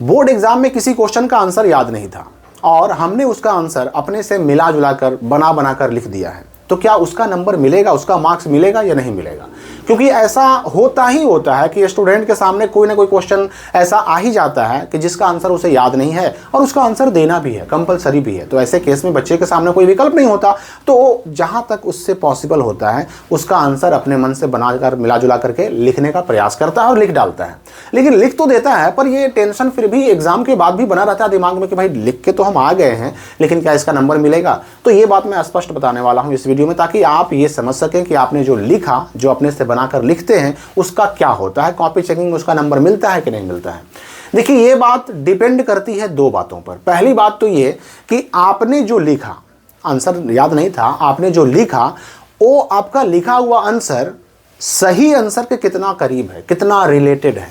Board exam में किसी question का आंसर याद नहीं था और हमने उसका आंसर अपने से मिला जुला कर बना बना कर लिख दिया है, तो क्या उसका नंबर मिलेगा, उसका मार्क्स मिलेगा या नहीं मिलेगा? क्योंकि ऐसा होता ही होता है कि स्टूडेंट के सामने कोई ना कोई क्वेश्चन ऐसा आ ही जाता है कि जिसका आंसर उसे याद नहीं है और उसका आंसर देना भी है, कंपलसरी भी है। तो ऐसे केस में बच्चे के सामने कोई विकल्प नहीं होता, तो जहां तक उससे पॉसिबल होता है उसका आंसर अपने मन से बनाकर मिला जुला करके लिखने का प्रयास करता है और लिख डालता है। लेकिन लिख तो देता है, पर ये टेंशन फिर भी एग्जाम के बाद भी बना रहता है दिमाग में कि भाई लिख के तो हम आ गए हैं, लेकिन क्या इसका नंबर मिलेगा? तो ये बात मैं स्पष्ट बताने वाला हूं इस वीडियो में, ताकि आप ये समझ सकें कि आपने जो लिखा, जो अपने से बनाकर लिखते हैं, उसका क्या होता है, कॉपी चेकिंग में उसका नंबर मिलता है कि नहीं मिलता है। देखिए, ये बात डिपेंड करती है दो बातों पर। पहली बात तो ये कि आपने जो लिखा, आंसर याद नहीं था, आपने जो लिखा वो आपका लिखा हुआ आंसर सही आंसर के कितना करीब है, कितना रिलेटेड है।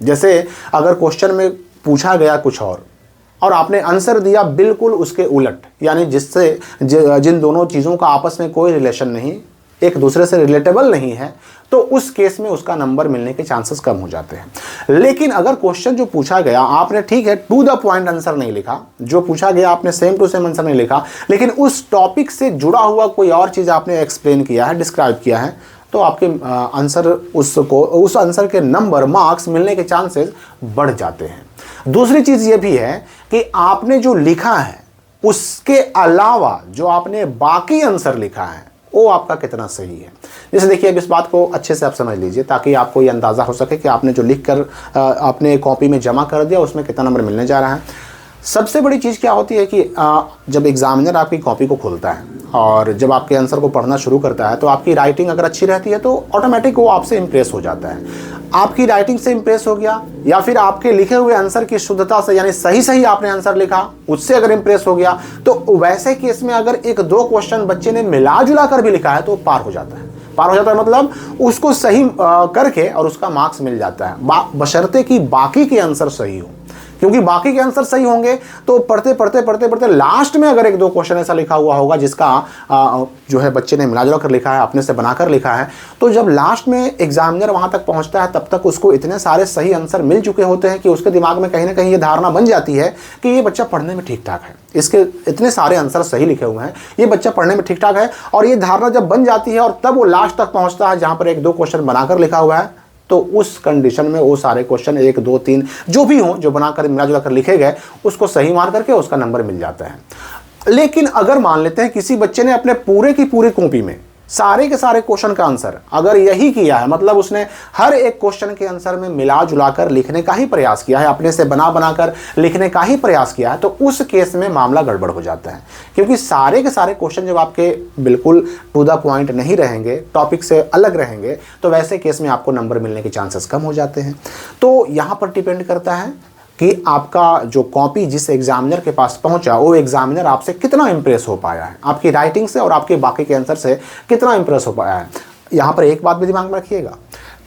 जैसे अगर क्वेश्चन में पूछा गया कुछ और आपने आंसर दिया बिल्कुल उसके उलट, यानी जिससे जिन दोनों चीज़ों का आपस में कोई रिलेशन नहीं, एक दूसरे से रिलेटेबल नहीं है, तो उस केस में उसका नंबर मिलने के चांसेस कम हो जाते हैं। लेकिन अगर क्वेश्चन जो पूछा गया आपने, ठीक है, टू द पॉइंट आंसर नहीं लिखा, जो पूछा गया आपने सेम टू सेम आंसर नहीं लिखा, लेकिन उस टॉपिक से जुड़ा हुआ कोई और चीज़ आपने एक्सप्लेन किया है, डिस्क्राइब किया है, तो आपके आंसर उस आंसर के नंबर, मार्क्स मिलने के चांसेस बढ़ जाते हैं। दूसरी चीज़ ये भी है कि आपने जो लिखा है उसके अलावा जो आपने बाकी आंसर लिखा है वो आपका कितना सही है। जैसे देखिए, अब इस बात को अच्छे से आप समझ लीजिए ताकि आपको ये अंदाज़ा हो सके कि आपने जो लिख कर आपने कॉपी में जमा कर दिया उसमें कितना नंबर मिलने जा रहा है। सबसे बड़ी चीज़ क्या होती है कि जब एग्जामिनर आपकी कॉपी को खोलता है और जब आपके आंसर को पढ़ना शुरू करता है, तो आपकी राइटिंग अगर अच्छी रहती है तो ऑटोमेटिक वो आपसे इम्प्रेस हो जाता है। आपकी राइटिंग से इम्प्रेस हो गया या फिर आपके लिखे हुए आंसर की शुद्धता से, यानी सही सही आपने आंसर लिखा, उससे अगर इम्प्रेस हो गया, तो वैसे केस में अगर एक दो क्वेश्चन बच्चे ने मिला जुला कर भी लिखा है तो पार हो जाता है। पार हो जाता है मतलब उसको सही करके और उसका मार्क्स मिल जाता है, बशर्ते कि बाकी के आंसर सही हो। क्योंकि बाकी के आंसर सही होंगे तो पढ़ते पढ़ते पढ़ते पढ़ते लास्ट में अगर एक दो क्वेश्चन ऐसा लिखा हुआ होगा जिसका जो है बच्चे ने मिला जुला कर लिखा है, अपने से बनाकर लिखा है, तो जब लास्ट में एग्जामिनर वहां तक पहुंचता है तब तक उसको इतने सारे सही आंसर मिल चुके होते हैं कि उसके दिमाग में कहीं ना कहीं ये धारणा बन जाती है कि ये बच्चा पढ़ने में ठीक ठाक है, इसके इतने सारे आंसर सही लिखे हुए हैं, ये बच्चा पढ़ने में ठीक ठाक है। और ये धारणा जब बन जाती है और तब वो लास्ट तक पहुंचता है जहां पर एक दो क्वेश्चन बनाकर लिखा हुआ है, तो उस कंडीशन में वो सारे क्वेश्चन 1 2 3 जो भी हों, जो बनाकर मिला जुला कर लिखे गए, उसको सही मार करके उसका नंबर मिल जाता है। लेकिन अगर मान लेते हैं किसी बच्चे ने अपने पूरे की पूरी कॉपी में सारे के सारे क्वेश्चन का आंसर अगर यही किया है, मतलब उसने हर एक क्वेश्चन के आंसर में मिला जुला कर लिखने का ही प्रयास किया है, अपने से बना बना कर लिखने का ही प्रयास किया है, तो उस केस में मामला गड़बड़ हो जाता है। क्योंकि सारे के सारे क्वेश्चन जब आपके बिल्कुल टू द पॉइंट नहीं रहेंगे, टॉपिक से अलग रहेंगे, तो वैसे केस में आपको नंबर मिलने के चांसेस कम हो जाते हैं। तो यहाँ पर डिपेंड करता है कि आपका जो कॉपी जिस एग्जामिनर के पास पहुंचा, वो एग्जामिनर आपसे कितना इंप्रेस हो पाया है, आपकी राइटिंग से और आपके बाकी के आंसर से कितना इंप्रेस हो पाया है। यहाँ पर एक बात भी दिमाग में रखिएगा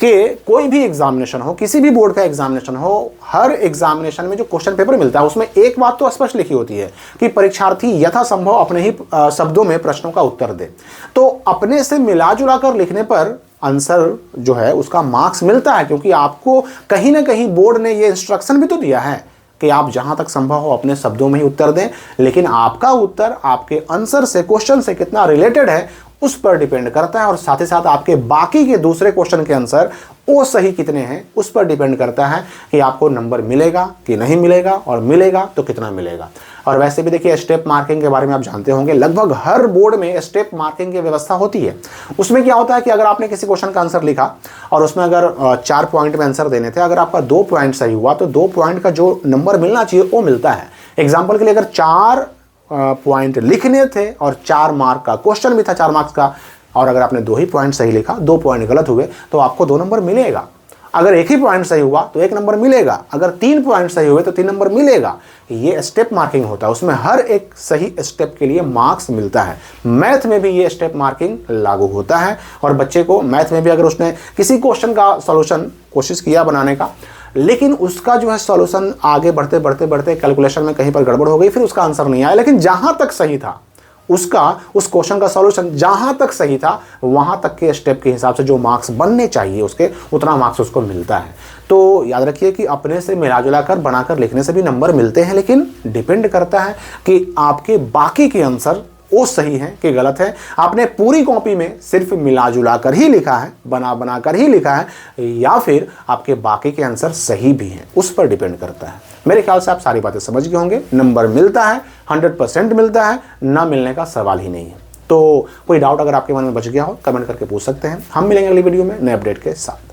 कि कोई भी एग्जामिनेशन हो, किसी भी बोर्ड का एग्जामिनेशन हो, हर एग्जामिनेशन में जो क्वेश्चन पेपर मिलता है उसमें एक बात तो स्पष्ट लिखी होती है कि परीक्षार्थी यथासंभव अपने ही शब्दों में प्रश्नों का उत्तर दे। तो अपने से मिला जुला कर लिखने पर आंसर जो है उसका मार्क्स मिलता है, क्योंकि आपको कहीं ना कहीं बोर्ड ने ये इंस्ट्रक्शन भी तो दिया है कि आप जहां तक संभव हो अपने शब्दों में ही उत्तर दें, लेकिन आपका उत्तर आपके आंसर से, क्वेश्चन से कितना रिलेटेड है उस पर डिपेंड करता है, और साथ ही साथ आपके बाकी के दूसरे क्वेश्चन के आंसर वो सही कितने हैं उस पर डिपेंड करता है कि आपको नंबर मिलेगा कि नहीं मिलेगा, और मिलेगा तो कितना मिलेगा। और वैसे भी देखिए, स्टेप मार्किंग के बारे में आप जानते होंगे, लगभग हर बोर्ड में स्टेप मार्किंग की व्यवस्था होती है। उसमें क्या होता है कि अगर आपने किसी क्वेश्चन का आंसर लिखा और उसमें अगर 4 पॉइंट में आंसर देने थे, अगर आपका 2 पॉइंट सही हुआ तो 2 पॉइंट का जो नंबर मिलना चाहिए वो मिलता है। एग्जाम्पल के लिए अगर 4 पॉइंट लिखने थे और 4 मार्क का क्वेश्चन भी था, 4 मार्क्स का, और अगर आपने 2 ही पॉइंट सही लिखा, 2 पॉइंट गलत हुए, तो आपको 2 नंबर मिलेगा। अगर 1 ही पॉइंट सही हुआ तो 1 नंबर मिलेगा, अगर 3 पॉइंट सही हुए तो 3 नंबर मिलेगा। ये स्टेप मार्किंग होता है, उसमें हर एक सही स्टेप के लिए मार्क्स मिलता है। मैथ में भी ये स्टेप मार्किंग लागू होता है, और बच्चे को मैथ में भी अगर उसने किसी क्वेश्चन का सॉल्यूशन कोशिश किया बनाने का, लेकिन उसका जो है सॉल्यूशन आगे बढ़ते बढ़ते बढ़ते कैलकुलेशन में कहीं पर गड़बड़ हो गई, फिर उसका आंसर नहीं आया, लेकिन जहां तक सही था उसका उस क्वेश्चन का सॉल्यूशन जहां तक सही था वहां तक के स्टेप के हिसाब से जो मार्क्स बनने चाहिए उसके, उतना मार्क्स उसको मिलता है। तो याद रखिए कि अपने से मिला जुला कर बनाकर लिखने से भी नंबर मिलते हैं, लेकिन डिपेंड करता है कि आपके बाकी के आंसर वो सही है कि गलत है। आपने पूरी कॉपी में सिर्फ मिला जुला कर ही लिखा है, बना कर ही लिखा है, या फिर आपके बाकी के आंसर सही भी हैं, उस पर डिपेंड करता है। मेरे ख्याल से आप सारी बातें समझ गए होंगे। नंबर मिलता है, 100% मिलता है, ना मिलने का सवाल ही नहीं है। तो कोई डाउट अगर आपके मन में बच गया हो कमेंट करके पूछ सकते हैं। हम मिलेंगे अगली वीडियो में नए अपडेट के साथ।